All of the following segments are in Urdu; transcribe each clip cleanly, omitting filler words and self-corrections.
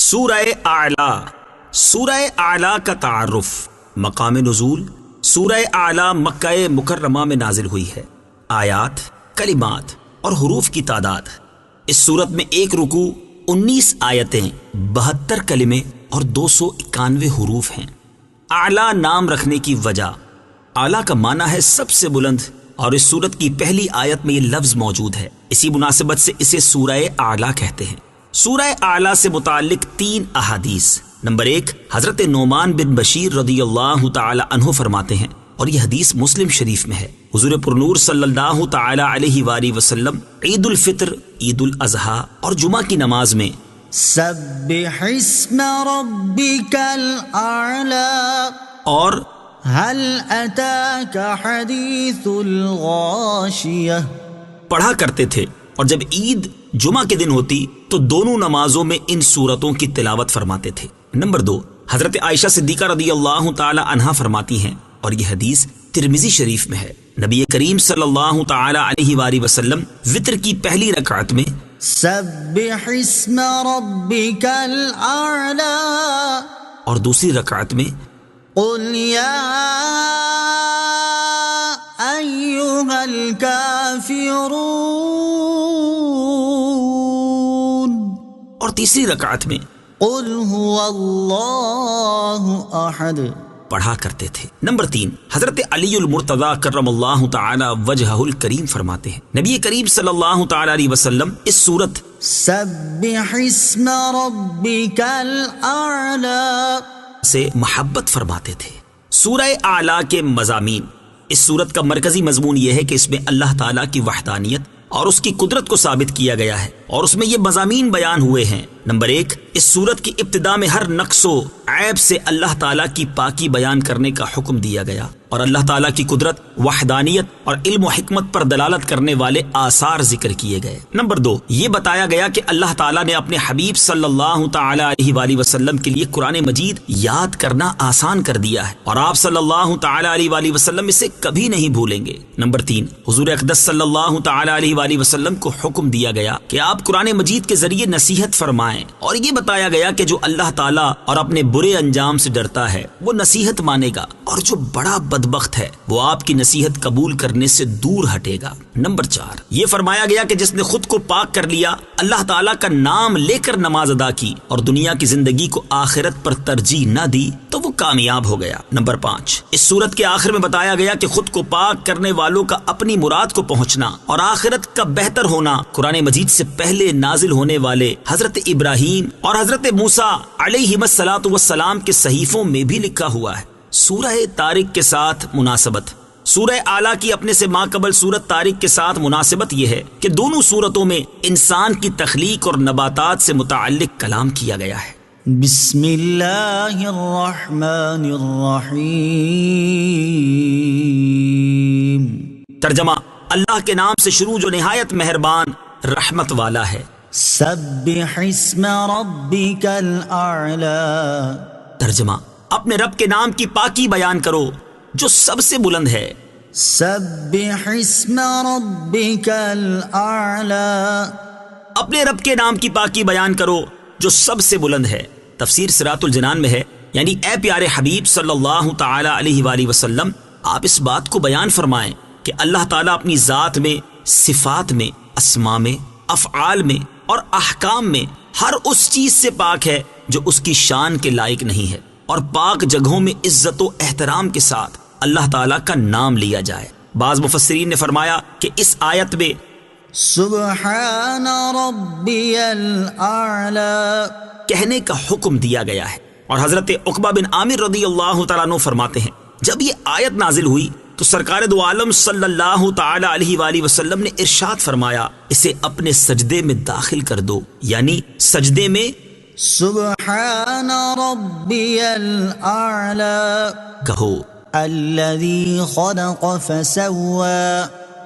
سورہ اعلیٰ۔ سورہ اعلیٰ کا تعارف۔ مقام نزول، سورہ اعلیٰ مکہ مکرمہ میں نازل ہوئی ہے۔ آیات، کلمات اور حروف کی تعداد: اس سورت میں ایک رکوع، 19 آیتیں، 72 کلمے اور 291 حروف ہیں۔ اعلیٰ نام رکھنے کی وجہ: اعلیٰ کا معنی ہے سب سے بلند، اور اس سورت کی پہلی آیت میں یہ لفظ موجود ہے، اسی مناسبت سے اسے سورہ اعلیٰ کہتے ہیں۔ سورہ اعلیٰ سے متعلق 3 احادیث۔ نمبر 1، حضرت نعمان بن بشیر رضی اللہ تعالی عنہ فرماتے ہیں، اور یہ حدیث مسلم شریف میں ہے، حضور پرنور صلی اللہ تعالی علیہ وآلہ وسلم عید الفطر، عید الاضحیٰ اور جمعہ کی نماز میں سبح اسم ربک الاعلی اور هل اتاک حدیث الغاشیہ پڑھا کرتے تھے، اور جب عید جمعہ کے دن ہوتی تو دونوں نمازوں میں ان سورتوں کی تلاوت فرماتے تھے۔ نمبر 2، حضرت عائشہ صدیقہ رضی اللہ تعالی عنہا فرماتی ہیں، اور یہ حدیث ترمذی شریف میں ہے، نبی کریم صلی اللہ تعالی علیہ وآلہ وسلم وتر کی پہلی رکعت میں سبح اسم ربک الاعلی اور دوسری رکعت میں قل یا ایھا الکافرون اور تیسری رکعت میں قل هو اللہ احد پڑھا کرتے تھے۔ نمبر 3، حضرت علی المرتضی کرم اللہ تعالی وجہہ الکریم فرماتے ہیں، نبی کریم صلی اللہ تعالی علیہ وسلم اس سورت سبح اسم ربک الاعلی سے محبت فرماتے تھے۔ سورہ اعلیٰ کے مضامین۔ اس سورت کا مرکزی مضمون یہ ہے کہ اس میں اللہ تعالیٰ کی وحدانیت اور اس کی قدرت کو ثابت کیا گیا ہے، اور اس میں یہ مضامین بیان ہوئے ہیں۔ نمبر 1، اس سورت کی ابتدا میں ہر نقص و عیب سے اللہ تعالیٰ کی پاکی بیان کرنے کا حکم دیا گیا، اور اللہ تعالیٰ کی قدرت، وحدانیت اور علم و حکمت پر دلالت کرنے والے آثار ذکر کیے گئے۔ نمبر 2، یہ بتایا گیا کہ اللہ تعالیٰ نے اپنے حبیب صلی اللہ تعالی علیہ وآلہ وسلم کے لیے قرآن مجید یاد کرنا آسان کر دیا ہے، اور آپ صلی اللہ تعالی علیہ وآلہ وسلم اسے کبھی نہیں بھولیں گے۔ نمبر 3، حضور اقدس صلی اللہ تعالی علیہ وآلہ وسلم کو حکم دیا گیا کہ آپ قرآن مجید کے ذریعے نصیحت فرمائیں، اور یہ بتایا گیا کہ جو اللہ تعالیٰ اور اپنے برے انجام سے ڈرتا ہے وہ نصیحت مانے گا، اور جو بڑا بدبخت ہے وہ آپ کی نصیحت قبول کرنے سے دور ہٹے گا۔ نمبر 4، یہ فرمایا گیا کہ جس نے خود کو پاک کر لیا، اللہ تعالیٰ کا نام لے کر نماز ادا کی اور دنیا کی زندگی کو آخرت پر ترجیح نہ دی تو وہ کامیاب ہو گیا۔ نمبر 5، اس سورت کے آخر میں بتایا گیا کہ خود کو پاک کرنے والوں کا اپنی مراد کو پہنچنا اور آخرت کا بہتر ہونا قرآن مجید سے پہلے نازل ہونے والے حضرت ابراہیم اور حضرت موسیٰ علیہم الصلاۃ والسلام کے صحیفوں میں بھی لکھا ہوا ہے۔ سورہ طارق کے ساتھ مناسبت۔ سورہ اعلیٰ کی اپنے سے ماقبل سورت طارق کے ساتھ مناسبت یہ ہے کہ دونوں سورتوں میں انسان کی تخلیق اور نباتات سے متعلق کلام کیا گیا ہے۔ بسم اللہ الرحمن الرحیم۔ ترجمہ: اللہ کے نام سے شروع جو نہایت مہربان رحمت والا ہے۔ سبح اسم ربک الاعلی۔ ترجمہ: اپنے رب کے نام کی پاکی بیان کرو جو سب سے بلند ہے۔ سبح اسم ربک الاعلی۔ اپنے رب کے نام کی پاکی بیان کرو جو سب سے بلند ہے۔ تفسیر صراط الجنان میں ہے، یعنی اے پیارے حبیب صلی اللہ تعالی علیہ وآلہ وسلم، آپ اس بات کو بیان فرمائیں کہ اللہ تعالیٰ اپنی ذات میں، صفات میں، اسماء میں، افعال میں اور احکام میں ہر اس چیز سے پاک ہے جو اس کی شان کے لائق نہیں ہے، اور پاک جگہوں میں عزت و احترام کے ساتھ اللہ تعالیٰ کا نام لیا جائے۔ بعض مفسرین نے فرمایا کہ اس آیت میں سبحان ربی الاعلی کہنے کا حکم دیا گیا ہے، اور حضرت عقبہ بن عامر رضی اللہ تعالیٰ عنہ فرماتے ہیں، جب یہ آیت نازل ہوئی تو سرکار دو عالم صلی اللہ تعالی علیہ وآلہ وسلم نے ارشاد فرمایا، اسے اپنے سجدے میں داخل کر دو، یعنی سجدے میں سبحان ربی الاعلی کہو۔ الذی خلق فسوى۔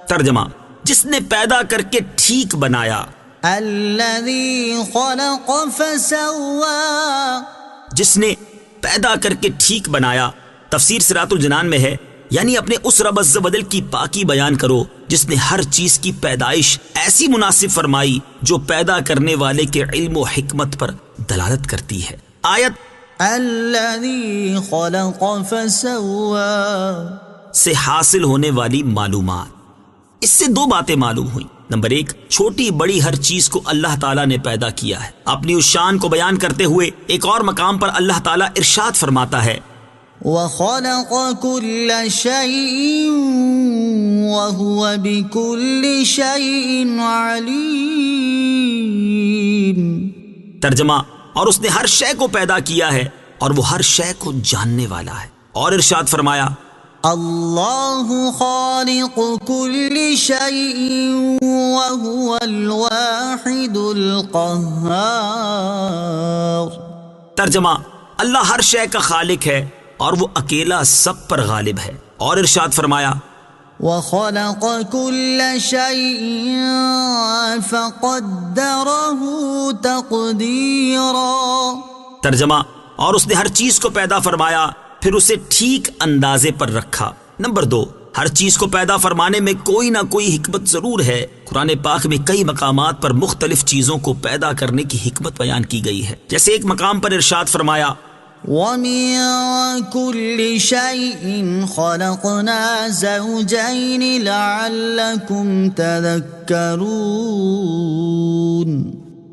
ترجمہ: جس نے پیدا کر کے ٹھیک بنایا۔ الذی خلق فسوى۔ جس نے پیدا کر کے ٹھیک بنایا۔ تفسیر صراط الجنان میں ہے، یعنی اپنے اس رب عز و جل کی پاکی بیان کرو جس نے ہر چیز کی پیدائش ایسی مناسب فرمائی جو پیدا کرنے والے کے علم و حکمت پر دلالت کرتی ہے۔ آیت الذي خلق فسوى سے حاصل ہونے والی معلومات، اس سے دو باتیں معلوم ہوئیں۔ نمبر ایک، چھوٹی بڑی ہر چیز کو اللہ تعالیٰ نے پیدا کیا ہے۔ اپنی اس شان کو بیان کرتے ہوئے ایک اور مقام پر اللہ تعالیٰ ارشاد فرماتا ہے وخلق كل شيء وهو بكل شيء عليم۔ ترجمہ، اور اس نے ہر شے کو پیدا کیا ہے اور وہ ہر شے کو جاننے والا ہے۔ اور ارشاد فرمایا اللہ خالق كل شيء وهو الواحد القهار۔ ترجمہ، اللہ ہر شے کا خالق ہے اور وہ اکیلا سب پر غالب ہے۔ اور ارشاد فرمایا وخلق كل شيء فقدره تقديرا۔ ترجمہ، اور اس نے ہر چیز کو پیدا فرمایا پھر اسے ٹھیک اندازے پر رکھا۔ نمبر دو، ہر چیز کو پیدا فرمانے میں کوئی نہ کوئی حکمت ضرور ہے۔ قرآن پاک میں کئی مقامات پر مختلف چیزوں کو پیدا کرنے کی حکمت بیان کی گئی ہے۔ جیسے ایک مقام پر ارشاد فرمایا وَمِن كُلِّ شَيْءٍ خَلَقْنَا زَوْجَيْنِ لَعَلَّكُمْ تَذَكَّرُونَ۔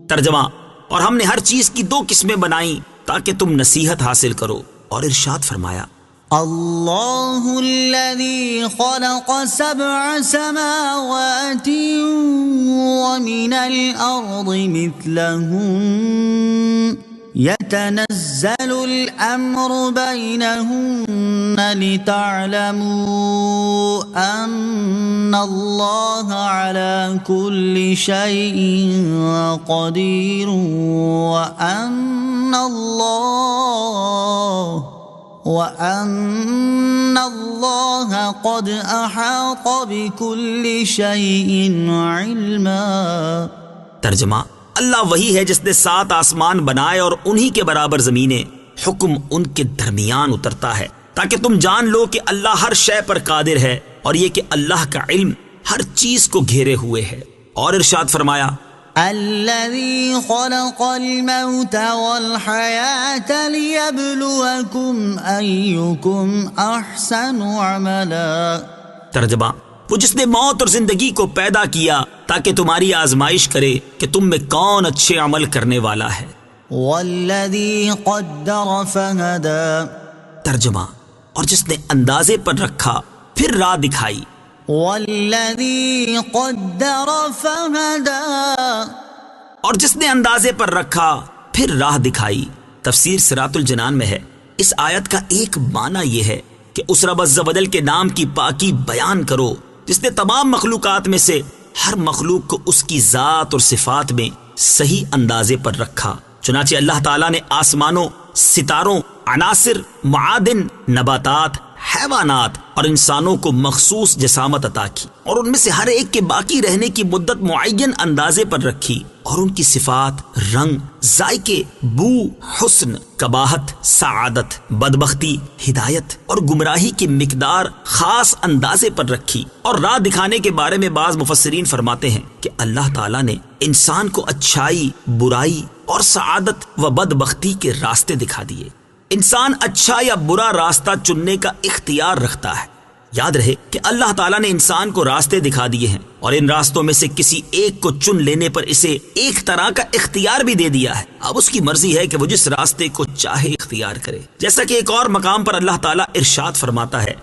ترجمہ، اور ہم نے ہر چیز کی دو قسمیں بنائیں تاکہ تم نصیحت حاصل کرو۔ اور ارشاد فرمایا اللہ الذي خلق 7 سماوات ومن الأرض مثلهن يتنزل الأمر بينهن لتعلموا أن الله على كل شيء قدير وأن الله قد أحاط بكل شيء علما۔ ترجمہ، اللہ وہی ہے جس نے 7 آسمان بنائے اور انہی کے برابر زمینیں، حکم ان کے درمیان اترتا ہے تاکہ تم جان لو کہ اللہ ہر شے پر قادر ہے، اور یہ کہ اللہ کا علم ہر چیز کو گھیرے ہوئے ہے۔ اور ارشاد فرمایا الذي خلق الموت والحياة ليبلوكم أيكم أحسن عملا۔ ترجمہ، وہ جس نے موت اور زندگی کو پیدا کیا تاکہ تمہاری آزمائش کرے کہ تم میں کون اچھے عمل کرنے والا ہے۔ والذي قدر فهدى۔ ترجمہ، اور جس نے اندازے پر رکھا پھر راہ دکھائی۔ والذي قدر فهدى، اور جس نے اندازے پر رکھا پھر راہ دکھائی۔ تفسیر صراط الجنان میں ہے اس آیت کا ایک معنی یہ ہے کہ اس رب عز و جل کے نام کی پاکی بیان کرو جس نے تمام مخلوقات میں سے ہر مخلوق کو اس کی ذات اور صفات میں صحیح اندازے پر رکھا۔ چنانچہ اللہ تعالیٰ نے آسمانوں، ستاروں، عناصر، معادن، نباتات، حیوانات اور انسانوں کو مخصوص جسامت عطا کی اور ان میں سے ہر ایک کے باقی رہنے کی مدت معین اندازے پر رکھی، اور ان کی صفات، رنگ، ذائقے، بو، حسن، قباحت، سعادت، بدبختی، ہدایت اور گمراہی کی مقدار خاص اندازے پر رکھی۔ اور راہ دکھانے کے بارے میں بعض مفسرین فرماتے ہیں کہ اللہ تعالیٰ نے انسان کو اچھائی، برائی اور سعادت و بدبختی کے راستے دکھا دیے۔ انسان اچھا یا برا راستہ چننے کا اختیار رکھتا ہے۔ یاد رہے کہ اللہ تعالیٰ نے انسان کو راستے دکھا دیے ہیں اور ان راستوں میں سے کسی ایک کو چن لینے پر اسے ایک طرح کا اختیار بھی دے دیا ہے۔ اب اس کی مرضی ہے کہ وہ جس راستے کو چاہے اختیار کرے، جیسا کہ ایک اور مقام پر اللہ تعالیٰ ارشاد فرماتا ہے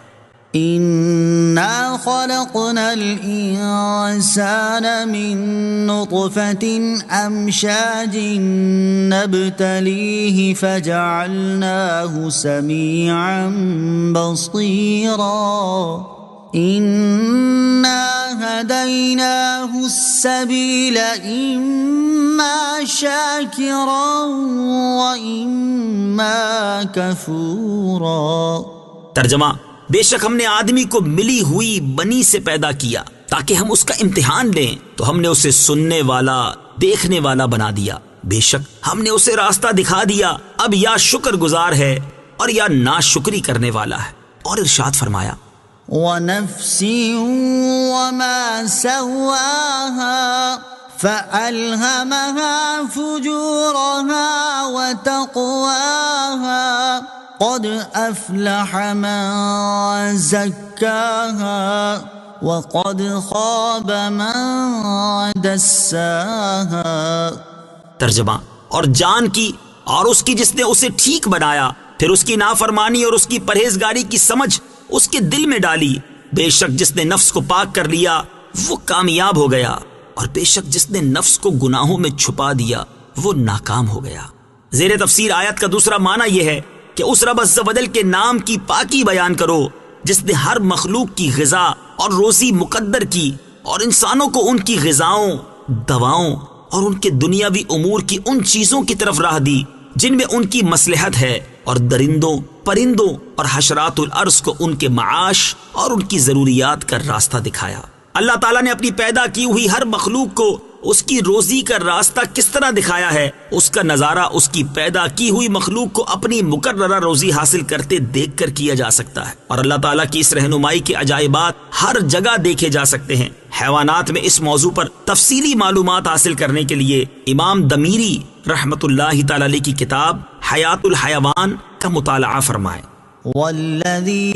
إنا خلقنا الإنسان من نطفة أمشاج نبتليه فجعلناه سميعا بصيرا إنا هديناه السبيل إما شاكرا وإما كفورا۔ ترجمہ، بے شک ہم نے آدمی کو ملی ہوئی بنی سے پیدا کیا تاکہ ہم اس کا امتحان لیں، تو ہم نے اسے سننے والا، دیکھنے والا بنا دیا۔ بے شک ہم نے اسے راستہ دکھا دیا، اب یا شکر گزار ہے اور یا ناشکری کرنے والا ہے۔ اور ارشاد فرمایا ونفس وما سواها فألهمها فجورها وتقواها قد أفلح من زكاها وقد خاب من دساها۔ ترجمہ، اور جان کی اور اس کی جس نے اسے ٹھیک بنایا، پھر اس کی نافرمانی اور اس کی پرہیزگاری کی سمجھ اس کے دل میں ڈالی۔ بے شک جس نے نفس کو پاک کر لیا وہ کامیاب ہو گیا، اور بے شک جس نے نفس کو گناہوں میں چھپا دیا وہ ناکام ہو گیا۔ زیر تفسیر آیت کا دوسرا معنی یہ ہے کہ اس رب عز و جل کے نام کی پاکی بیان کرو جس نے ہر مخلوق کی غذا اور روزی مقدر کی، اور انسانوں کو ان کی غذاؤں، دواؤں اور ان کے دنیاوی امور کی ان چیزوں کی طرف راہ دی جن میں ان کی مصلحت ہے، اور درندوں، پرندوں اور حشرات الارض کو ان کے معاش اور ان کی ضروریات کا راستہ دکھایا۔ اللہ تعالیٰ نے اپنی پیدا کی ہوئی ہر مخلوق کو اس کی روزی کا راستہ کس طرح دکھایا ہے، اس کا نظارہ اس کی پیدا کی ہوئی مخلوق کو اپنی مقررہ روزی حاصل کرتے دیکھ کر کیا جا سکتا ہے، اور اللہ تعالیٰ کی اس رہنمائی کے عجائبات ہر جگہ دیکھے جا سکتے ہیں۔ حیوانات میں اس موضوع پر تفصیلی معلومات حاصل کرنے کے لیے امام دمیری رحمت اللہ تعالی علیہ کی کتاب حیات الحیوان کا مطالعہ فرمائیں۔ والذی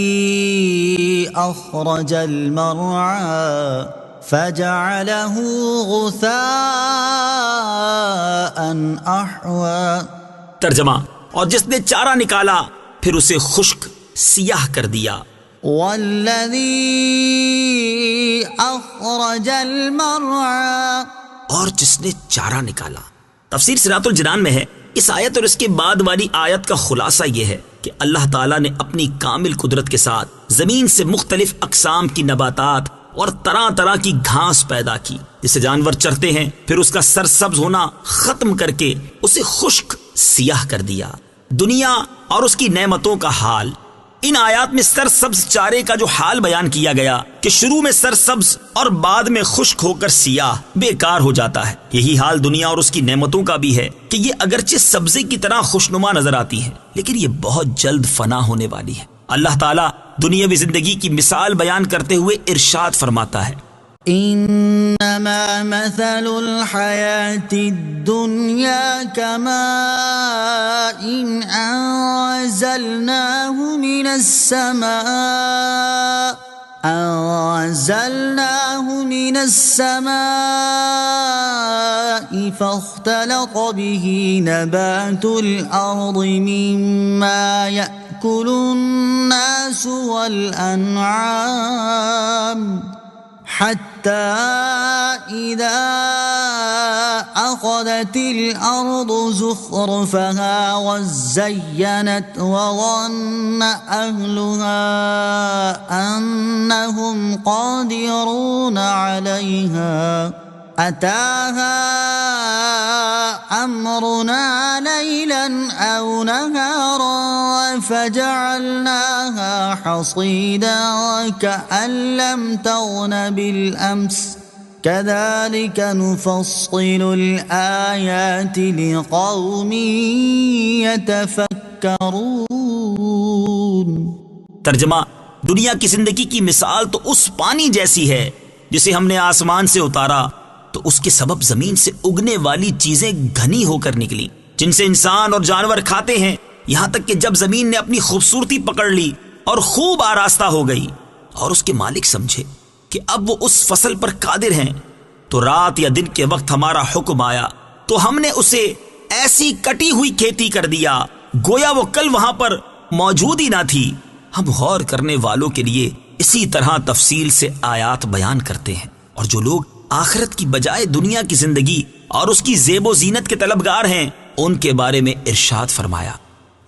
اخرج المرعى فجعله غثاء احوا۔ ترجمہ، اور جس نے چارہ نکالا پھر اسے خشک سیاہ کر دیا۔ والذی اخرج المرعى، اور جس نے چارہ نکالا۔ تفسیر صراط الجنان میں ہے اس آیت اور اس کے بعد والی آیت کا خلاصہ یہ ہے کہ اللہ تعالیٰ نے اپنی کامل قدرت کے ساتھ زمین سے مختلف اقسام کی نباتات اور طرح طرح کی گھاس پیدا کی جسے جانور چرتے ہیں، پھر اس کا سرسبز ہونا ختم کر کے اسے خشک سیاہ کر دیا۔ دنیا اور اس کی نعمتوں کا حال۔ ان آیات میں سرسبز چارے کا جو حال بیان کیا گیا کہ شروع میں سرسبز اور بعد میں خشک ہو کر سیاہ بیکار ہو جاتا ہے، یہی حال دنیا اور اس کی نعمتوں کا بھی ہے کہ یہ اگرچہ سبزے کی طرح خوشنما نظر آتی ہے لیکن یہ بہت جلد فنا ہونے والی ہے۔ اللہ تعالیٰ دنیاوی زندگی کی مثال بیان کرتے ہوئے ارشاد فرماتا ہے، انما مثل الحیاة الدنیا کماء انزلناه من السماء فاختلط به نبات الارض مما يأكل الناس والانعام حتى إذا أخذت الأرض زخرفها وزينت وظن أهلها أنهم قادرون عليها أتاها أمرنا ليلا أو نهارا فجعلناها حصيدا كأن لم تغن بالأمس كذلك نفصل الآيات لقوم يتفكرون۔ ترجمہ، دنیا کی زندگی کی مثال تو اس پانی جیسی ہے جسے ہم نے آسمان سے اتارا تو اس کے سبب زمین سے اگنے والی چیزیں گھنی ہو کر نکلی جن سے انسان اور جانور کھاتے ہیں، یہاں تک کہ جب زمین نے اپنی خوبصورتی پکڑ لی اور خوب آراستہ ہو گئی اور اس کے مالک سمجھے کہ اب وہ اس فصل پر قادر ہیں، تو رات یا دن کے وقت ہمارا حکم آیا تو ہم نے اسے ایسی کٹی ہوئی کھیتی کر دیا گویا وہ کل وہاں پر موجود ہی نہ تھی۔ ہم غور کرنے والوں کے لیے اسی طرح تفصیل سے آیات بیان کرتے ہیں، اور جو لوگ آخرت کی بجائے دنیا کی زندگی اور اس کی زیب و زینت کے طلبگار ہیں ان کے بارے میں ارشاد فرمایا،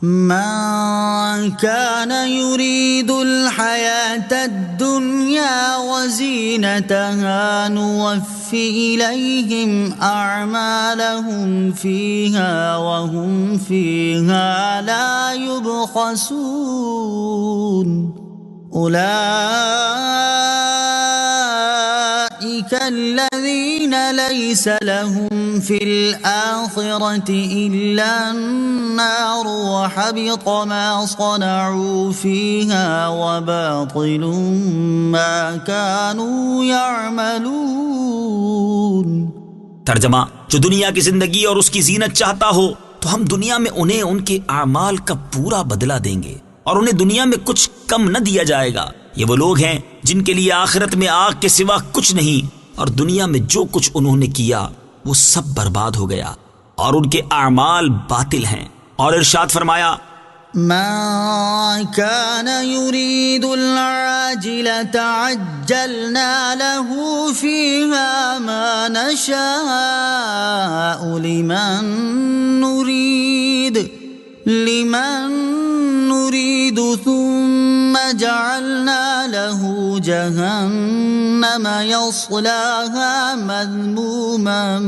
من كان يريد الحياة الدنيا وزينتها نوفي إليهم أعمالهم فيها وهم فيها لا يبخسون أولئك الذين الذين ليس لهم في الآخرة إلا النار وحبط ما صنعوا فيها وباطل ما كانوا يعملون. ترجمہ: جو دنیا کی زندگی اور اس کی زینت چاہتا ہو تو ہم دنیا میں انہیں ان کے اعمال کا پورا بدلہ دیں گے اور انہیں دنیا میں کچھ کم نہ دیا جائے گا. یہ وہ لوگ ہیں جن کے لیے آخرت میں آگ کے سوا کچھ نہیں، اور دنیا میں جو کچھ انہوں نے کیا وہ سب برباد ہو گیا اور ان کے اعمال باطل ہیں. اور ارشاد فرمایا: من كان يريد العاجلة عجلنا له فيها ما نشاء لمن نريد ثم جعلنا له جهنم يصلاها مذموما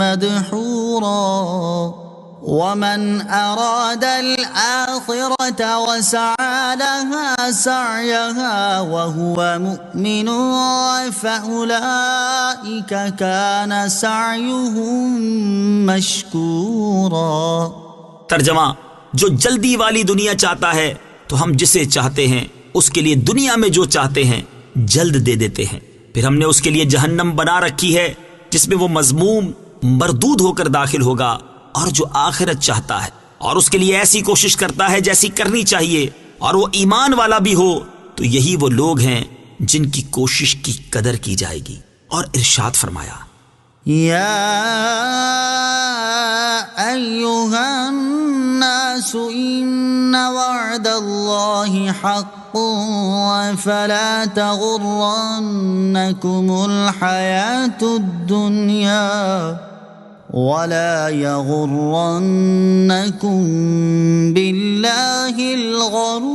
مدحورا ومن أراد الآخرة وسعى لها سعيها وهو مؤمن فأولئك كان سعيهم مشكورا. ترجمہ: جو جلدی والی دنیا چاہتا ہے تو ہم جسے چاہتے ہیں اس کے لیے دنیا میں جو چاہتے ہیں جلد دے دیتے ہیں. پھر ہم نے اس کے لیے جہنم بنا رکھی ہے جس میں وہ مذموم مردود ہو کر داخل ہوگا. اور جو آخرت چاہتا ہے اور اس کے لیے ایسی کوشش کرتا ہے جیسی کرنی چاہیے اور وہ ایمان والا بھی ہو تو یہی وہ لوگ ہیں جن کی کوشش کی قدر کی جائے گی. اور ارشاد فرمایا: یا ایھا الناس ان وعد اللہ حق فلا تغرنکم الحیاة الدنیا ولا يغرنكم بالله الغرور.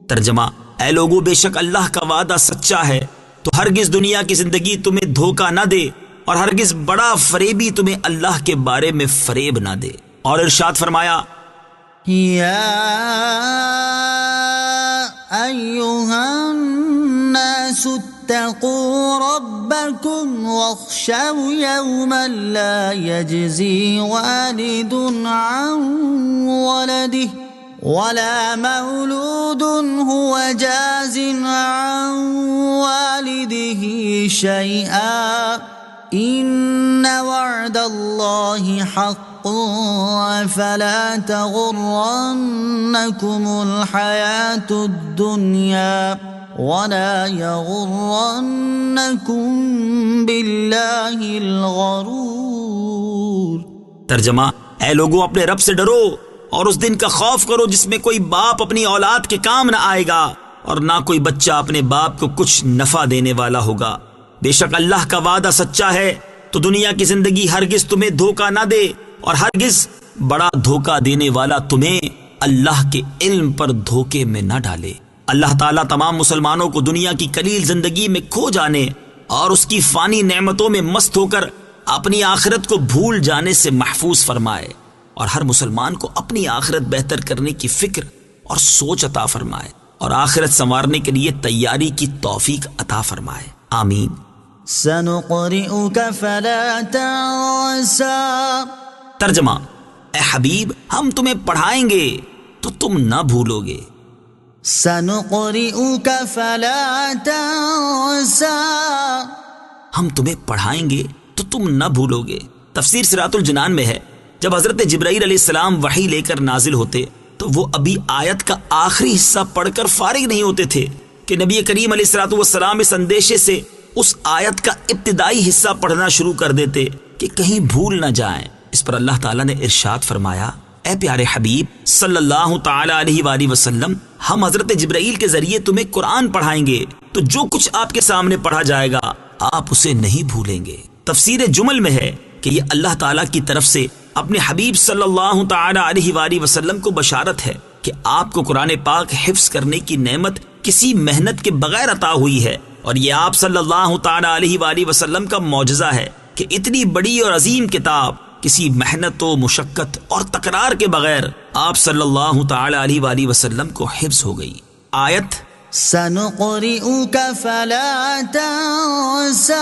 ترجمہ: اے لوگو، بے شک اللہ کا وعدہ سچا ہے تو ہرگز دنیا کی زندگی تمہیں دھوکہ نہ دے اور ہرگز بڑا فریبی تمہیں اللہ کے بارے میں فریب نہ دے. اور ارشاد فرمایا: یا ایھا الناس اتقوا ربكم واخشوا يوما لا يجزي والد عن ولده ولا مولود هو جاز عن والده شيئا إن وعد الله حق فلا تغرنكم الحياة الدنيا ولا يغرنكم بالله الغرور. ترجمہ: اے لوگو، اپنے رب سے ڈرو اور اس دن کا خوف کرو جس میں کوئی باپ اپنی اولاد کے کام نہ آئے گا اور نہ کوئی بچہ اپنے باپ کو کچھ نفع دینے والا ہوگا. بے شک اللہ کا وعدہ سچا ہے تو دنیا کی زندگی ہرگز تمہیں دھوکہ نہ دے اور ہرگز بڑا دھوکہ دینے والا تمہیں اللہ کے علم پر دھوکے میں نہ ڈالے. اللہ تعالیٰ تمام مسلمانوں کو دنیا کی قلیل زندگی میں کھو جانے اور اس کی فانی نعمتوں میں مست ہو کر اپنی آخرت کو بھول جانے سے محفوظ فرمائے اور ہر مسلمان کو اپنی آخرت بہتر کرنے کی فکر اور سوچ عطا فرمائے اور آخرت سنوارنے کے لیے تیاری کی توفیق عطا فرمائے. آمین. سنقرئک فلا تنسى. ترجمہ: اے حبیب، ہم تمہیں پڑھائیں گے تو تم نہ بھولو گے. سنقرئک فلا تنسى. ہم تمہیں پڑھائیں گے تو تم نہ بھولو گے. تفسیر صراط الجنان میں ہے جب حضرت جبرائیل علیہ السلام وحی لے کر نازل ہوتے تو وہ ابھی آیت کا آخری حصہ پڑھ کر فارغ نہیں ہوتے تھے کہ نبی کریم علیہ الصلوۃ والسلام اس اندیشے سے اس آیت کا ابتدائی حصہ پڑھنا شروع کر دیتے کہ کہیں بھول نہ جائیں. اس پر اللہ تعالیٰ نے ارشاد فرمایا: اے پیارے حبیب صلی اللہ تعالی علیہ وآلہ وسلم، ہم حضرت جبرائیل کے ذریعے تمہیں قرآن پڑھائیں گے تو جو کچھ آپ کے سامنے پڑھا جائے گا آپ اسے نہیں بھولیں گے. تفسیر جمل میں ہے کہ یہ اللہ تعالیٰ کی طرف سے اپنے حبیب صلی اللہ تعالی علیہ وآلہ وسلم کو بشارت ہے کہ آپ کو قرآن پاک حفظ کرنے کی نعمت کسی محنت کے بغیر عطا ہوئی ہے، اور یہ آپ صلی اللہ تعالی علیہ وآلہ وسلم کا معجزہ ہے کہ اتنی بڑی اور عظیم کتاب کسی محنت و مشقت اور تکرار کے بغیر آپ صلی اللہ تعالی علیہ وآلہ وسلم کو حفظ ہو گئی. آیت سنقرئك فلا تنسى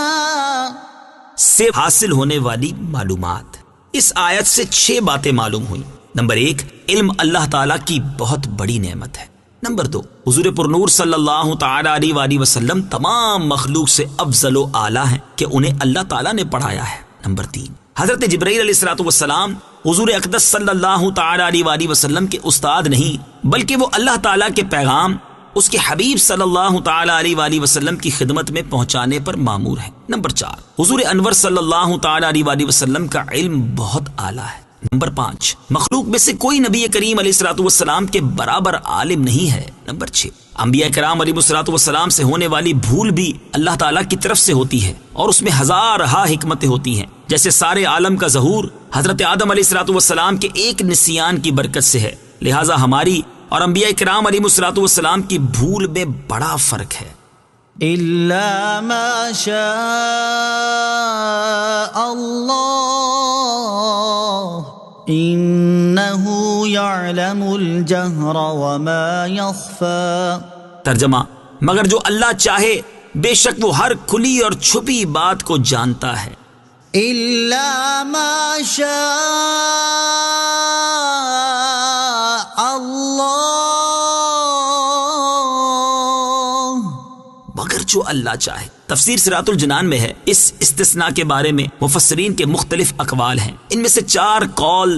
سے حاصل ہونے والی معلومات۔ اس آیت سے 6 باتیں معلوم ہوئیں۔ نمبر 1، علم اللہ تعالیٰ کی بہت بڑی نعمت ہے۔ نمبر 2، حضور پرنور صلی اللہ تعالی علیہ وآلہ وسلم تمام مخلوق سے افضل و اعلیٰ ہیں کہ انہیں اللہ تعالیٰ نے پڑھایا ہے۔ نمبر 3، حضرت جبرائیل علیہ الصلوۃ والسلام حضور اقدس صلی اللہ تعالی علیہ وآلہ وسلم کے استاد نہیں، بلکہ وہ اللہ تعالیٰ کے پیغام اس کے حبیب صلی اللہ تعالی علیہ وآلہ وسلم کی خدمت میں پہنچانے پر مامور ہیں۔ نمبر 4، حضور انور صلی اللہ تعالی علیہ وآلہ وسلم کا علم بہت اعلیٰ ہے۔ نمبر 5، مخلوق میں سے کوئی نبی کریم علیہ الصلوۃ والسلام کے برابر عالم نہیں ہے۔ نمبر 6، انبیاء کرام علیہ الصلوۃ والسلام سے ہونے والی بھول بھی اللہ تعالیٰ کی طرف سے ہوتی ہے، اور اس میں ہزارہا حکمتیں ہوتی ہیں، جیسے سارے عالم کا ظہور حضرت آدم علیہ الصلوۃ والسلام کے ایک نسیان کی برکت سے ہے۔ لہٰذا ہماری اور انبیاء کرام علیہ الصلوۃ والسلام کی بھول میں بڑا فرق ہے۔ إلا ما شاء الله إنه يعلم الجهر وما يخفى۔ ترجمہ، مگر جو اللہ چاہے بے شک وہ ہر کھلی اور چھپی بات کو جانتا ہے۔ إلا ما شاء الله مگر جو اللہ چاہے۔ تفسیر صراط الجنان میں ہے۔ اس استثناء کے بارے میں مفسرین کے مختلف اقوال ہیں، ان میں سے 4 قول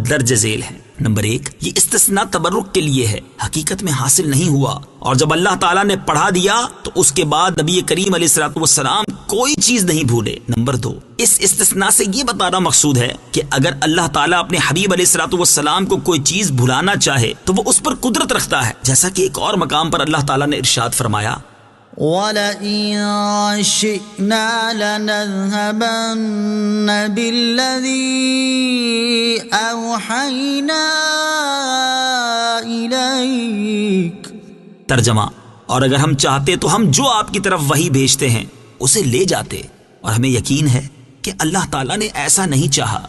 درج ذیل ہیں۔ نمبر 1، یہ استثناء تبرک کے لیے ہے، حقیقت میں حاصل نہیں ہوا، اور جب اللہ تعالیٰ نے پڑھا دیا تو اس کے بعد نبی کریم علیہ الصلوۃ والسلام کوئی چیز نہیں بھولے۔ نمبر 2، اس استثناء سے یہ بتانا مقصود ہے کہ اگر اللہ تعالیٰ اپنے حبیب علیہ الصلوۃ والسلام کو کوئی چیز بھلانا چاہے تو وہ اس پر قدرت رکھتا ہے، جیسا کہ ایک اور مقام پر اللہ تعالیٰ نے ارشاد فرمایا، وَلَئِن شِئْنَا لَنَذْهَبَنَّ بِالَّذِي أَوْحَيْنَا إِلَيْكَ۔ ترجمہ، اور اگر ہم چاہتے تو ہم جو آپ کی طرف وحی بھیجتے ہیں اسے لے جاتے، اور ہمیں یقین ہے کہ اللہ تعالیٰ نے ایسا نہیں چاہا۔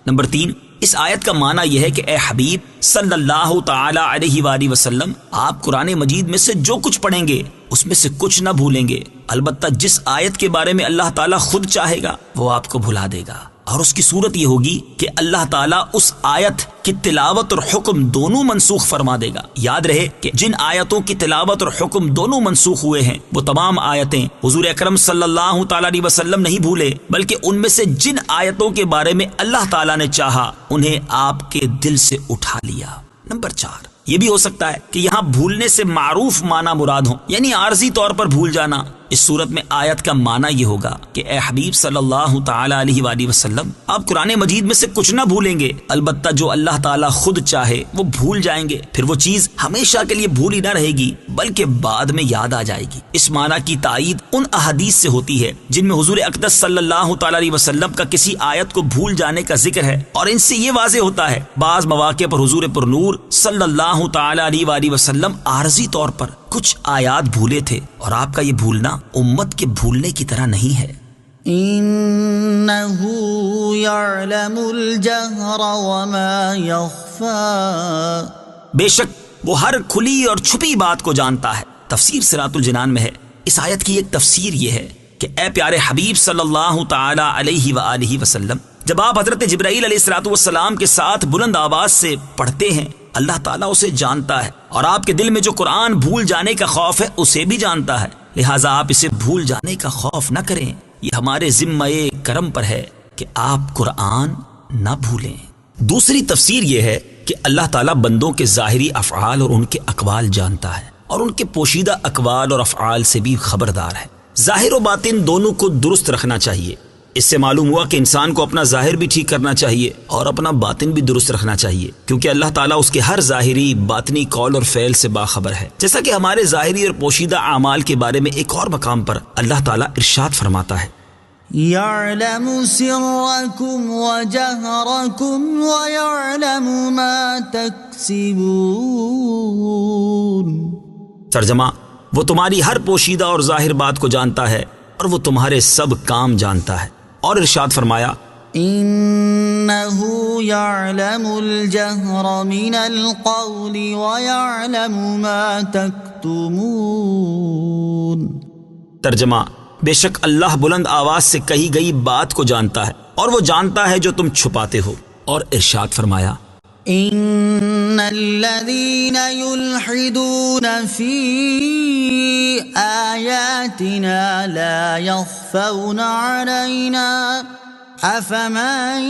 نمبر 3، اس آیت کا معنی یہ ہے کہ اے حبیب صلی اللہ تعالی علیہ وآلہ وسلم، آپ قرآن مجید میں سے جو کچھ پڑھیں گے اس میں سے کچھ نہ بھولیں گے، البتہ جس آیت کے بارے میں اللہ تعالیٰ خود چاہے گا وہ آپ کو بھلا دے گا، اور اس کی صورت یہ ہوگی کہ اللہ تعالیٰ اس آیت کی تلاوت اور حکم دونوں منسوخ فرما دے گا۔ یاد رہے کہ جن آیتوں کی تلاوت اور حکم دونوں منسوخ ہوئے ہیں وہ تمام آیتیں حضور اکرم صلی اللہ تعالیٰ علیہ وسلم نہیں بھولے، بلکہ ان میں سے جن آیتوں کے بارے میں اللہ تعالیٰ نے چاہا انہیں آپ کے دل سے اٹھا لیا۔ نمبر 4، یہ بھی ہو سکتا ہے کہ یہاں بھولنے سے معروف معنی مراد ہوں، یعنی عارضی طور پر بھول جانا۔ اس صورت میں آیت کا معنی یہ ہوگا کہ اے حبیب صلی اللہ تعالی علیہ وآلہ وسلم، آپ قرآن مجید میں سے کچھ نہ بھولیں گے، البتہ جو اللہ تعالیٰ خود چاہے وہ بھول جائیں گے، پھر وہ چیز ہمیشہ کے لیے بھولی نہ رہے گی بلکہ بعد میں یاد آ جائے گی۔ اس معنی کی تائید ان احادیث سے ہوتی ہے جن میں حضور اقدس صلی اللہ تعالی علیہ وسلم کا کسی آیت کو بھول جانے کا ذکر ہے، اور ان سے یہ واضح ہوتا ہے بعض مواقع پر حضور پرنور صلی اللہ تعالی علیہ وآلہ وسلم عارضی طور پر کچھ آیات بھولے تھے، اور آپ کا یہ بھولنا امت کے بھولنے کی طرح نہیں ہے۔ إِنَّهُ يَعْلَمُ الْجَهْرَ وَمَا يَخْفَى۔ بے شک وہ ہر کھلی اور چھپی بات کو جانتا ہے۔ تفسیر صراط الجنان میں ہے۔ اس آیت کی ایک تفسیر یہ ہے کہ اے پیارے حبیب صلی اللہ تعالی علیہ وآلہ وسلم، جب آپ حضرت جبرائیل علیہ الصلوۃ والسلام کے ساتھ بلند آواز سے پڑھتے ہیں، اللہ تعالیٰ اسے جانتا ہے، اور آپ کے دل میں جو قرآن بھول جانے کا خوف ہے اسے بھی جانتا ہے، لہٰذا آپ اسے بھول جانے کا خوف نہ کریں۔ یہ ہمارے ذمہ کرم پر ہے کہ آپ قرآن نہ بھولیں۔ دوسری تفسیر یہ ہے کہ اللہ تعالیٰ بندوں کے ظاہری افعال اور ان کے اقوال جانتا ہے، اور ان کے پوشیدہ اقوال اور افعال سے بھی خبردار ہے۔ ظاہر و باطن دونوں کو درست رکھنا چاہیے۔ اس سے معلوم ہوا کہ انسان کو اپنا ظاہر بھی ٹھیک کرنا چاہیے اور اپنا باطن بھی درست رکھنا چاہیے، کیونکہ اللہ تعالیٰ اس کے ہر ظاہری باطنی قول اور فعل سے باخبر ہے، جیسا کہ ہمارے ظاہری اور پوشیدہ اعمال کے بارے میں ایک اور مقام پر اللہ تعالیٰ ارشاد فرماتا ہے، يَعْلَمُ سِرَّكُمْ وَجَهْرَكُمْ وَيَعْلَمُ مَا تَكْسِبُونَ۔ ترجمہ، وہ تمہاری ہر پوشیدہ اور ظاہر بات کو جانتا ہے اور وہ تمہارے سب کام جانتا ہے، اور ارشاد فرمایا، إِنَّهُ يَعْلَمُ الْجَهْرَ مِنَ الْقَوْلِ وَيَعْلَمُ مَا تَكْتُمُونَ۔ تكتمون. ترجمہ: بے شک اللہ بلند آواز سے کہی گئی بات کو جانتا ہے اور وہ جانتا ہے جو تم چھپاتے ہو. اور ارشاد فرمایا: ان الذين يلحدون في آياتنا لا يخفون علينا افمن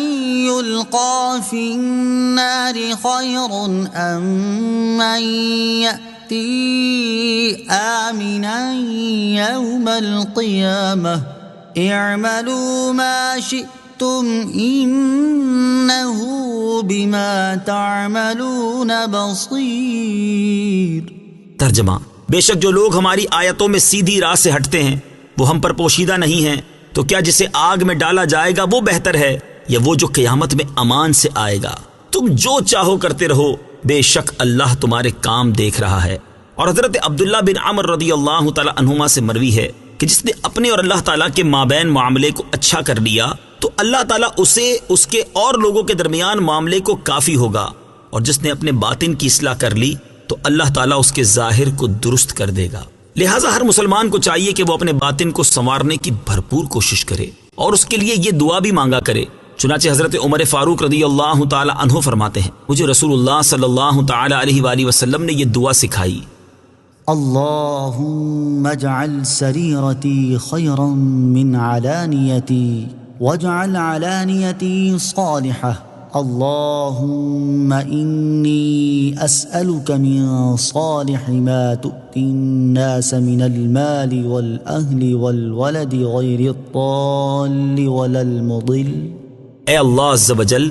يلقى في النار خير ام من يأتي آمنا يوم القيامة اعملوا ما شئتم انه بما تعملون بصیر. ترجمہ: بے شک جو لوگ ہماری آیتوں میں سیدھی راہ سے ہٹتے ہیں وہ ہم پر پوشیدہ نہیں ہیں، تو کیا جسے آگ میں ڈالا جائے گا وہ بہتر ہے یا وہ جو قیامت میں امان سے آئے گا؟ تم جو چاہو کرتے رہو، بے شک اللہ تمہارے کام دیکھ رہا ہے. اور حضرت عبداللہ بن عمر رضی اللہ تعالی عنہما سے مروی ہے کہ جس نے اپنے اور اللہ تعالیٰ کے مابین معاملے کو اچھا کر لیا تو اللہ تعالیٰ اسے اس کے اور لوگوں کے درمیان معاملے کو کافی ہوگا، اور جس نے اپنے باطن کی اصلاح کر لی تو اللہ تعالیٰ اس کے ظاہر کو درست کر دے گا. لہٰذا ہر مسلمان کو چاہیے کہ وہ اپنے باطن کو سنوارنے کی بھرپور کوشش کرے اور اس کے لیے یہ دعا بھی مانگا کرے. چنانچہ حضرت عمر فاروق رضی اللہ تعالی عنہ فرماتے ہیں، مجھے رسول اللہ صلی اللہ تعالی علیہ وآلہ وسلم نے یہ دعا سکھائی: اللهم اجعل سريرتي خيرا من علانيتي واجعل علانيتي صالحة. اللهم إني أسألك من صالح ما تؤتي الناس من المال والأهل والولد غير الضال ولا المضل. اے اللہ عز و جل،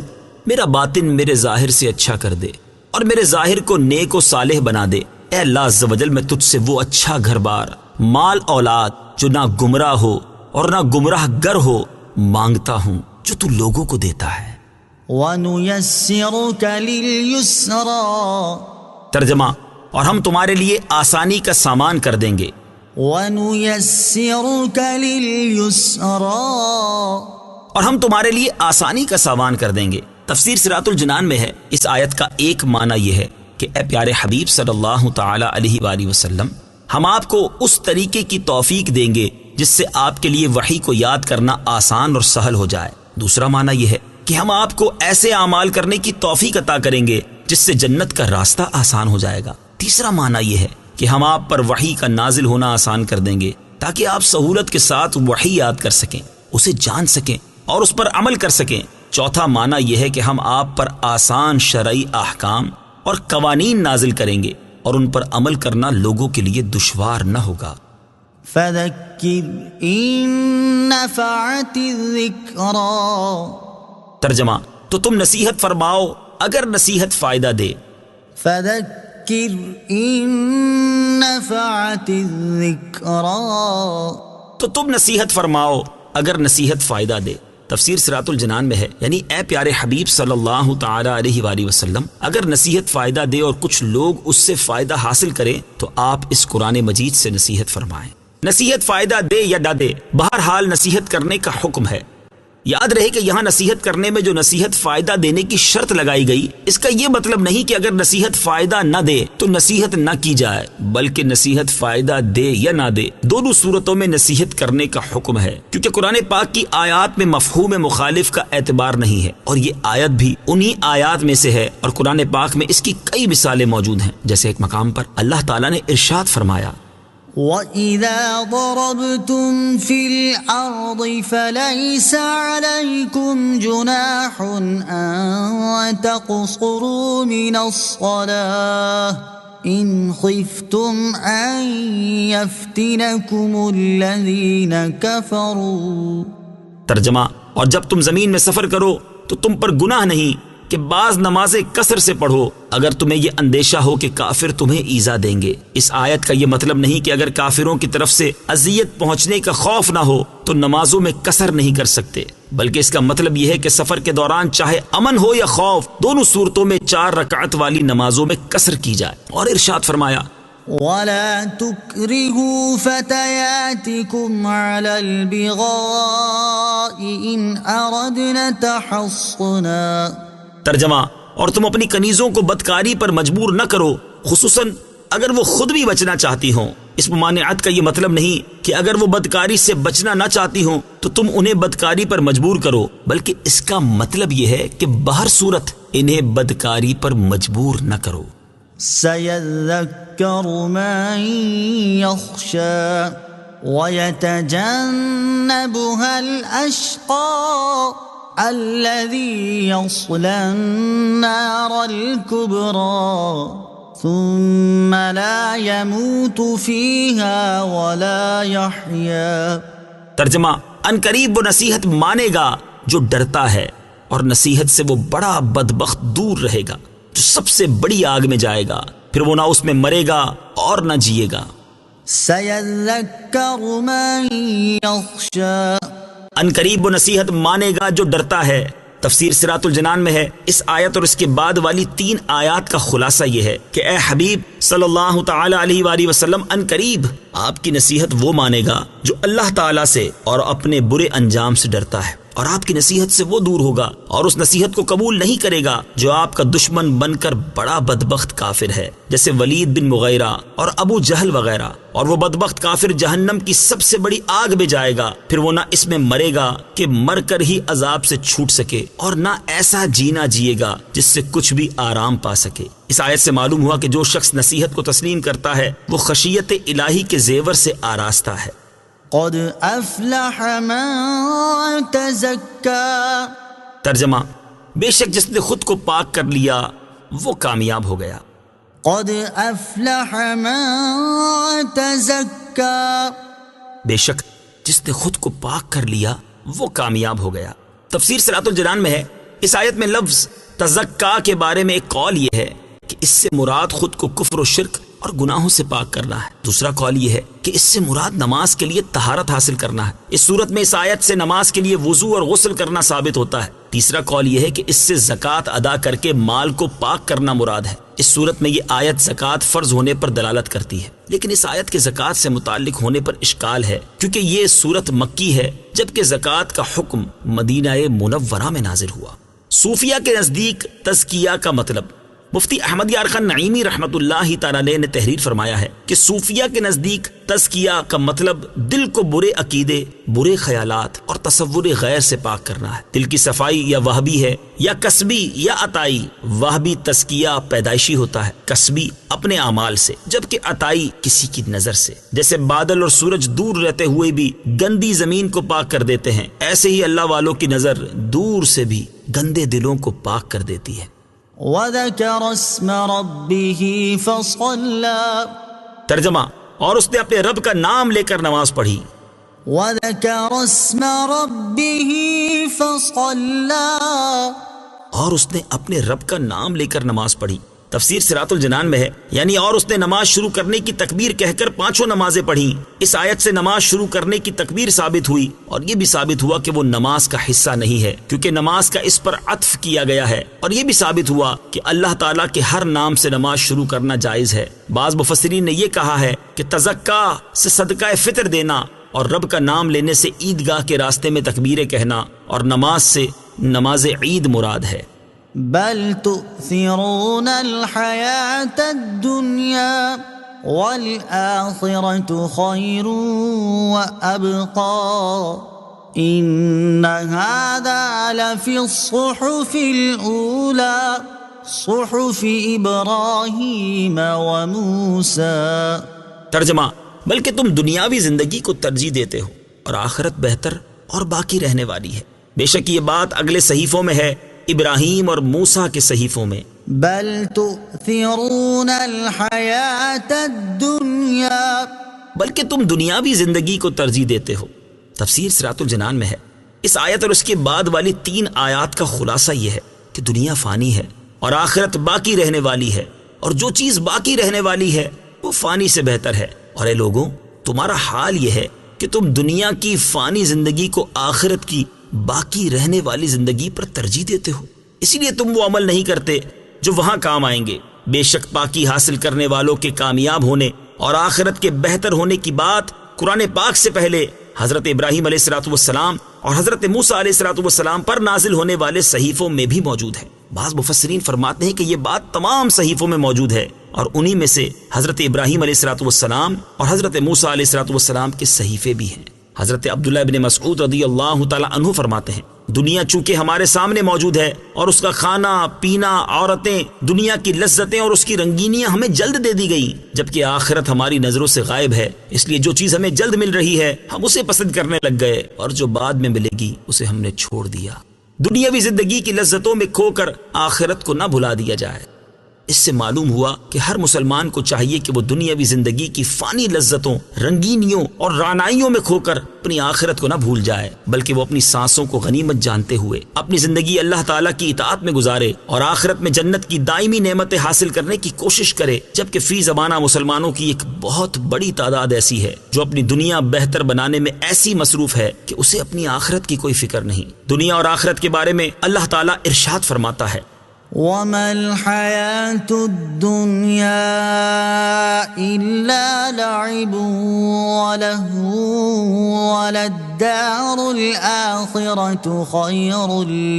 میرا باطن میرے ظاہر سے اچھا کر دے اور میرے ظاہر کو نیک و صالح بنا دے. اے اللہ عز و جل، میں تجھ سے وہ اچھا گھر بار، مال اولاد جو نہ گمراہ ہو اور نہ گمراہ گر ہو مانگتا ہوں جو تو لوگوں کو دیتا ہے. وَنُيَسِّرُكَ لِلْيُسْرَى. ترجمہ: اور ہم تمہارے لیے آسانی کا سامان کر دیں گے. وَنُيَسِّرُكَ لِلْيُسْرَى. اور ہم تمہارے لیے آسانی کا سامان کر دیں گے. تفسیر صراط الجنان میں ہے، اس آیت کا ایک معنی یہ ہے کہ اے پیارے حبیب صلی اللہ تعالی علیہ وآلہ وسلم، ہم آپ کو اس طریقے کی توفیق دیں گے جس سے آپ کے لیے وحی کو یاد کرنا آسان اور سہل ہو جائے. دوسرا معنی یہ ہے کہ ہم آپ کو ایسے اعمال کرنے کی توفیق عطا کریں گے جس سے جنت کا راستہ آسان ہو جائے گا. تیسرا معنی یہ ہے کہ ہم آپ پر وحی کا نازل ہونا آسان کر دیں گے تاکہ آپ سہولت کے ساتھ وحی یاد کر سکیں، اسے جان سکیں اور اس پر عمل کر سکیں. چوتھا معنی یہ ہے کہ ہم آپ پر آسان شرعی احکام اور قوانین نازل کریں گے اور ان پر عمل کرنا لوگوں کے لیے دشوار نہ ہوگا. فَذَكِّرْ إِن نَّفَعَتِ الذِّكْرَىٰ. ترجمہ: تو تم نصیحت فرماؤ اگر نصیحت فائدہ دے. فَذَكِّرْ إِن نَّفَعَتِ الذِّكْرَىٰ. تو تم نصیحت فرماؤ اگر نصیحت فائدہ دے. تفسیر صراط الجنان میں ہے، یعنی اے پیارے حبیب صلی اللہ تعالی علیہ وآلہ وسلم، اگر نصیحت فائدہ دے اور کچھ لوگ اس سے فائدہ حاصل کریں تو آپ اس قرآن مجید سے نصیحت فرمائیں. نصیحت فائدہ دے یا نہ دے، بہرحال نصیحت کرنے کا حکم ہے. یاد رہے کہ یہاں نصیحت کرنے میں جو نصیحت فائدہ دینے کی شرط لگائی گئی، اس کا یہ مطلب نہیں کہ اگر نصیحت فائدہ نہ دے تو نصیحت نہ کی جائے، بلکہ نصیحت فائدہ دے یا نہ دے دونوں صورتوں میں نصیحت کرنے کا حکم ہے، کیونکہ قرآن پاک کی آیات میں مفہوم مخالف کا اعتبار نہیں ہے، اور یہ آیت بھی انہی آیات میں سے ہے، اور قرآن پاک میں اس کی کئی مثالیں موجود ہیں. جیسے ایک مقام پر اللہ تعالیٰ نے ارشاد فرمایا: وَإِذَا ضَرَبْتُمْ فِي الْأَرْضِ فَلَيْسَ عَلَيْكُمْ جُنَاحٌ أَن تَقْصُرُوا مِنَ الصَّلَاةِ إِنْ خِفْتُمْ أَن يَفْتِنَكُمُ الَّذِينَ كَفَرُوا. ترجمہ: اور جب تم زمین میں سفر کرو تو تم پر گناہ نہیں کہ بعض نمازیں کثر سے پڑھو اگر تمہیں یہ اندیشہ ہو کہ کافر تمہیں ایذا دیں گے. اس آیت کا یہ مطلب نہیں کہ اگر کافروں کی طرف سے اذیت پہنچنے کا خوف نہ ہو تو نمازوں میں کثر نہیں کر سکتے، بلکہ اس کا مطلب یہ ہے کہ سفر کے دوران چاہے امن ہو یا خوف، دونوں صورتوں میں 4 رکعت والی نمازوں میں کثر کی جائے. اور ارشاد فرمایا: وَلَا تُكْرِهُوا فَتَيَاتِكُمْ عَلَى الْبِغَاءِ إِنْ أَرَدْنَ تَحَصُّنًا. ترجمہ: اور تم اپنی کنیزوں کو بدکاری پر مجبور نہ کرو، خصوصاً اگر وہ خود بھی بچنا چاہتی ہوں، اس ممانعت کا یہ مطلب نہیں کہ اگر وہ بدکاری سے بچنا نہ چاہتی ہوں تو تم انہیں بدکاری پر مجبور کرو، بلکہ اس کا مطلب یہ ہے کہ بہر صورت انہیں بدکاری پر مجبور نہ کرو۔ سيذكر من يخشى ويتجنبها الأشقى الذي يصلى النار الكبرى ثم لا يموت فيها ولا يحيا۔ ترجمہ، ان قریب وہ نصیحت مانے گا جو ڈرتا ہے، اور نصیحت سے وہ بڑا بدبخت دور رہے گا جو سب سے بڑی آگ میں جائے گا، پھر وہ نہ اس میں مرے گا اور نہ جیے گا۔ سيذكر من يخشى، ان قریب وہ نصیحت مانے گا جو ڈرتا ہے۔ تفسیر صراط الجنان میں ہے، اس آیت اور اس کے بعد والی 3 آیات کا خلاصہ یہ ہے کہ اے حبیب صلی اللہ تعالی علیہ وآلہ وسلم، ان قریب آپ کی نصیحت وہ مانے گا جو اللہ تعالی سے اور اپنے برے انجام سے ڈرتا ہے، اور آپ کی نصیحت سے وہ دور ہوگا اور اس نصیحت کو قبول نہیں کرے گا جو آپ کا دشمن بن کر بڑا بدبخت کافر ہے، جیسے ولید بن مغیرہ اور ابو جہل وغیرہ، اور وہ بدبخت کافر جہنم کی سب سے بڑی آگ میں جائے گا، پھر وہ نہ اس میں مرے گا کہ مر کر ہی عذاب سے چھوٹ سکے، اور نہ ایسا جینا جیے گا جس سے کچھ بھی آرام پا سکے۔ اس آیت سے معلوم ہوا کہ جو شخص نصیحت کو تسلیم کرتا ہے وہ خشیت الہی کے زیور سے آراستہ ہے۔ قد افلح من تزکا، ترجمہ، بے شک جس نے خود کو پاک کر لیا وہ کامیاب ہو گیا۔ قد افلح من تزکا، بے شک جس نے خود کو پاک کر لیا وہ کامیاب ہو گیا۔ تفسیر صراط الجنان میں ہے، اس آیت میں لفظ تزکا کے بارے میں ایک قول یہ ہے کہ اس سے مراد خود کو کفر و شرک اور گناہوں سے پاک کرنا ہے۔ دوسرا قول یہ ہے کہ اس سے مراد نماز کے لیے طہارت حاصل کرنا ہے۔ اس صورت میں اس آیت سے نماز کے لیے وضو اور غسل کرنا ثابت ہوتا ہے۔ تیسرا قول یہ ہے کہ اس سے زکوٰۃ ادا کر کے مال کو پاک کرنا مراد ہے۔ اس صورت میں یہ آیت زکوٰۃ فرض ہونے پر دلالت کرتی ہے، لیکن اس آیت کے زکوٰۃ سے متعلق ہونے پر اشکال ہے، کیونکہ یہ صورت مکی ہے جبکہ زکوٰۃ کا حکم مدینہ منورہ میں نازل ہوا۔ صوفیہ کے نزدیک تزکیہ کا مطلب، مفتی احمد یار خان نعیمی رحمت اللہ تعالی علیہ نے تحریر فرمایا ہے کہ صوفیہ کے نزدیک تزکیہ کا مطلب دل کو برے عقیدے، برے خیالات اور تصور غیر سے پاک کرنا ہے۔ دل کی صفائی یا وہبی ہے یا کسبی یا عطائی۔ وہبی تزکیہ پیدائشی ہوتا ہے، کسبی اپنے اعمال سے، جبکہ عطائی کسی کی نظر سے۔ جیسے بادل اور سورج دور رہتے ہوئے بھی گندی زمین کو پاک کر دیتے ہیں، ایسے ہی اللہ والوں کی نظر دور سے بھی گندے دلوں کو پاک کر دیتی ہے۔ وَذَكَرَ اسْمَ رَبِّهِ فَصَلَّى، ترجمہ، اور اس نے اپنے رب کا نام لے کر نماز پڑھی۔ وَذَكَرَ اسْمَ رَبِّهِ فَصَلَّى، اور اس نے اپنے رب کا نام لے کر نماز پڑھی۔ تفسیر صراط الجنان میں ہے، یعنی اور اس نے نماز شروع کرنے کی تکبیر کہہ کر 5 نمازیں پڑھیں۔ اس آیت سے نماز شروع کرنے کی تکبیر ثابت ہوئی، اور یہ بھی ثابت ہوا کہ وہ نماز کا حصہ نہیں ہے، کیونکہ نماز کا اس پر عطف کیا گیا ہے، اور یہ بھی ثابت ہوا کہ اللہ تعالیٰ کے ہر نام سے نماز شروع کرنا جائز ہے۔ بعض مفسرین نے یہ کہا ہے کہ تزکا سے صدقہ فطر دینا، اور رب کا نام لینے سے عیدگاہ کے راستے میں تکبیریں کہنا، اور نماز سے نماز عید مراد ہے۔ بل تؤثرون الحياة الدنيا والآخرة خير وأبقى إن هذا لفي الصحف الأولى صحف إبراهيم وموسى۔ ترجمہ، بلکہ تم دنیاوی زندگی کو ترجیح دیتے ہو اور آخرت بہتر اور باقی رہنے والی ہے۔ بے شک یہ بات اگلے صحیفوں میں ہے، ابراہیم اور موسیٰ کے صحیفوں میں۔ بل تؤثرون الحیاة الدنیا، بلکہ تم دنیاوی زندگی کو ترجیح دیتے ہو۔ تفسیر صراط الجنان میں ہے، اس آیت اور اس کے بعد والی 3 آیات کا خلاصہ یہ ہے کہ دنیا فانی ہے اور آخرت باقی رہنے والی ہے، اور جو چیز باقی رہنے والی ہے وہ فانی سے بہتر ہے۔ اور اے لوگوں، تمہارا حال یہ ہے کہ تم دنیا کی فانی زندگی کو آخرت کی باقی رہنے والی زندگی پر ترجیح دیتے ہو، اسی لیے تم وہ عمل نہیں کرتے جو وہاں کام آئیں گے۔ بے شک پاکی حاصل کرنے والوں کے کامیاب ہونے اور آخرت کے بہتر ہونے کی بات قرآن پاک سے پہلے حضرت ابراہیم علیہ السلام اور حضرت موسیٰ علیہ السلام پر نازل ہونے والے صحیفوں میں بھی موجود ہے۔ بعض مفسرین فرماتے ہیں کہ یہ بات تمام صحیفوں میں موجود ہے، اور انہی میں سے حضرت ابراہیم علیہ الصلوۃ والسلام اور حضرت موسیٰ علیہ الصلوۃ والسلام کے صحیفے بھی ہیں۔ حضرت عبداللہ ابن مسعود رضی اللہ تعالی عنہ فرماتے ہیں، دنیا چونکہ ہمارے سامنے موجود ہے اور اس کا کھانا پینا، عورتیں، دنیا کی لذتیں اور اس کی رنگینیاں ہمیں جلد دے دی گئیں، جبکہ آخرت ہماری نظروں سے غائب ہے، اس لیے جو چیز ہمیں جلد مل رہی ہے ہم اسے پسند کرنے لگ گئے، اور جو بعد میں ملے گی اسے ہم نے چھوڑ دیا۔ دنیاوی زندگی کی لذتوں میں کھو کر آخرت کو نہ بھلا دیا جائے۔ اس سے معلوم ہوا کہ ہر مسلمان کو چاہیے کہ وہ دنیاوی زندگی کی فانی لذتوں، رنگینیوں اور رعنائیوں میں کھو کر اپنی آخرت کو نہ بھول جائے، بلکہ وہ اپنی سانسوں کو غنیمت جانتے ہوئے اپنی زندگی اللہ تعالیٰ کی اطاعت میں گزارے اور آخرت میں جنت کی دائمی نعمتیں حاصل کرنے کی کوشش کرے، جبکہ فی زمانہ مسلمانوں کی ایک بہت بڑی تعداد ایسی ہے جو اپنی دنیا بہتر بنانے میں ایسی مصروف ہے کہ اسے اپنی آخرت کی کوئی فکر نہیں۔ دنیا اور آخرت کے بارے میں اللہ تعالیٰ ارشاد فرماتا ہے، وَمَا الْحَيَاةُ الدُّنْيَا إِلَّا لَعِبٌ وَلَهْوٌ وَلَلدَّارُ الْآخِرَةُ خَيْرٌ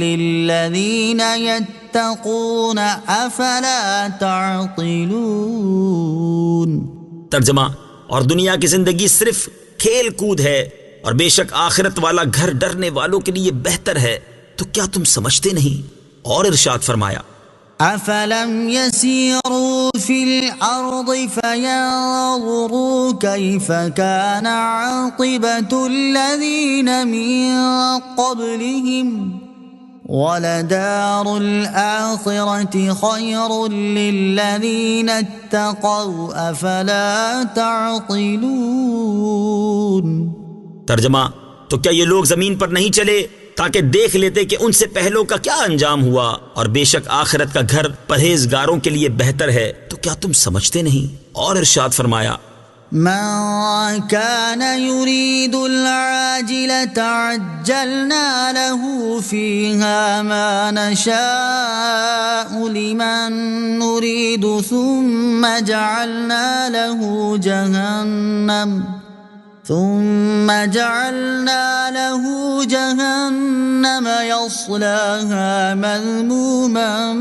لِّلَّذِينَ يَتَّقُونَ أَفَلَا تَعْقِلُونَ۔ ترجمہ، اور دنیا کی زندگی صرف کھیل کود ہے اور بے شک آخرت والا گھر ڈرنے والوں کے لیے بہتر ہے، تو کیا تم سمجھتے نہیں؟ اور ارشاد فرمایا، أَفَلَمْ يَسِيرُوا فِي الْأَرْضِ فَيَنظُرُوا كَيْفَ كَانَ عَاقِبَةُ الَّذِينَ مِن قَبْلِهِمْ وَلَدَارُ الْآخِرَةِ خَيْرٌ لِّلَّذِينَ اتَّقَوْا أَفَلَا تَعْقِلُونَ۔ ترجمہ، تو کیا یہ لوگ زمین پر نہیں چلے تاکہ دیکھ لیتے کہ ان سے پہلوں کا کیا انجام ہوا، اور بے شک آخرت کا گھر پرہیزگاروں کے لیے بہتر ہے، تو کیا تم سمجھتے نہیں؟ اور ارشاد فرمایا، من كان يريد العاجلة عجلنا له فيها ما نشاء لمن نريد ثم جعلنا له جهنم يصلاها مذموما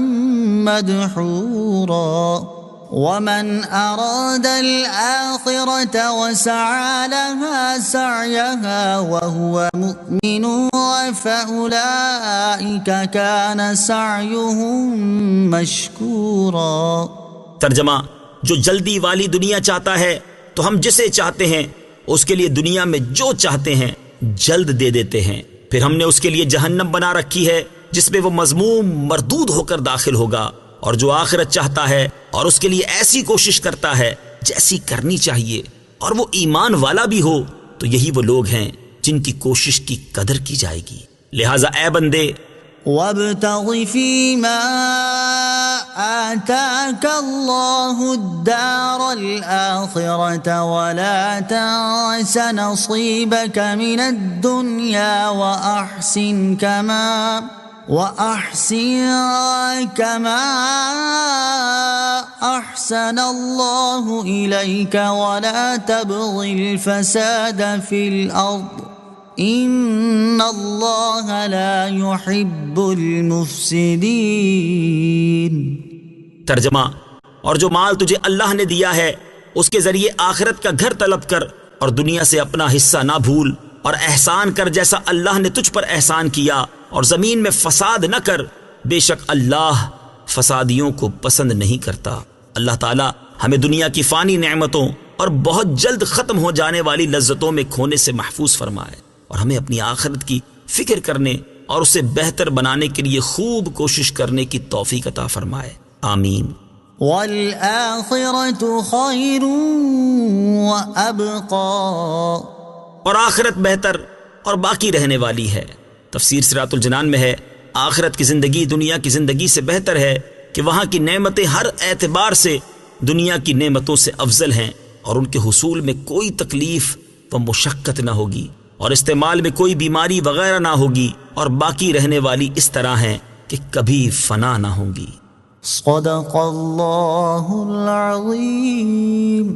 مدحورا ومن أراد الآخرة وسعى لها سعيها وهو مؤمن فأولئك كان سعيهم مشكورا۔ ترجمہ، جو جلدی والی دنیا چاہتا ہے تو ہم جسے چاہتے ہیں اس کے لیے دنیا میں جو چاہتے ہیں جلد دے دیتے ہیں، پھر ہم نے اس کے لیے جہنم بنا رکھی ہے جس میں وہ مذموم مردود ہو کر داخل ہوگا، اور جو آخرت چاہتا ہے اور اس کے لیے ایسی کوشش کرتا ہے جیسی کرنی چاہیے اور وہ ایمان والا بھی ہو، تو یہی وہ لوگ ہیں جن کی کوشش کی قدر کی جائے گی۔ لہٰذا اے بندے، وَابْتَغِ فِيمَا آتَاكَ اللَّهُ الدَّارَ الْآخِرَةَ وَلَا تَنْسَ نَصِيبَكَ مِنَ الدُّنْيَا وَأَحْسِنْ كَمَا أَحْسَنَ اللَّهُ إِلَيْكَ وَلَا تَبْغِ الْفَسَادَ فِي الْأَرْضِ إِنَّ اللَّهَ لَا يُحِبُّ الْمُفْسِدِينَ۔ ترجمہ، اور جو مال تجھے اللہ نے دیا ہے اس کے ذریعے آخرت کا گھر طلب کر اور دنیا سے اپنا حصہ نہ بھول، اور احسان کر جیسا اللہ نے تجھ پر احسان کیا، اور زمین میں فساد نہ کر، بے شک اللہ فسادیوں کو پسند نہیں کرتا۔ اللہ تعالی ہمیں دنیا کی فانی نعمتوں اور بہت جلد ختم ہو جانے والی لذتوں میں کھونے سے محفوظ فرمائے، اور ہمیں اپنی آخرت کی فکر کرنے اور اسے بہتر بنانے کے لیے خوب کوشش کرنے کی توفیق عطا فرمائے، آمین۔ وَالْآخِرَةُ خَيْرٌ وَأَبْقَى، اور آخرت بہتر اور باقی رہنے والی ہے۔ تفسیر صراط الجنان میں ہے، آخرت کی زندگی دنیا کی زندگی سے بہتر ہے کہ وہاں کی نعمتیں ہر اعتبار سے دنیا کی نعمتوں سے افضل ہیں، اور ان کے حصول میں کوئی تکلیف و مشقت نہ ہوگی، اور استعمال میں کوئی بیماری وغیرہ نہ ہوگی، اور باقی رہنے والی اس طرح ہیں کہ کبھی فنا نہ ہوں گی۔ صدق اللہ العظیم۔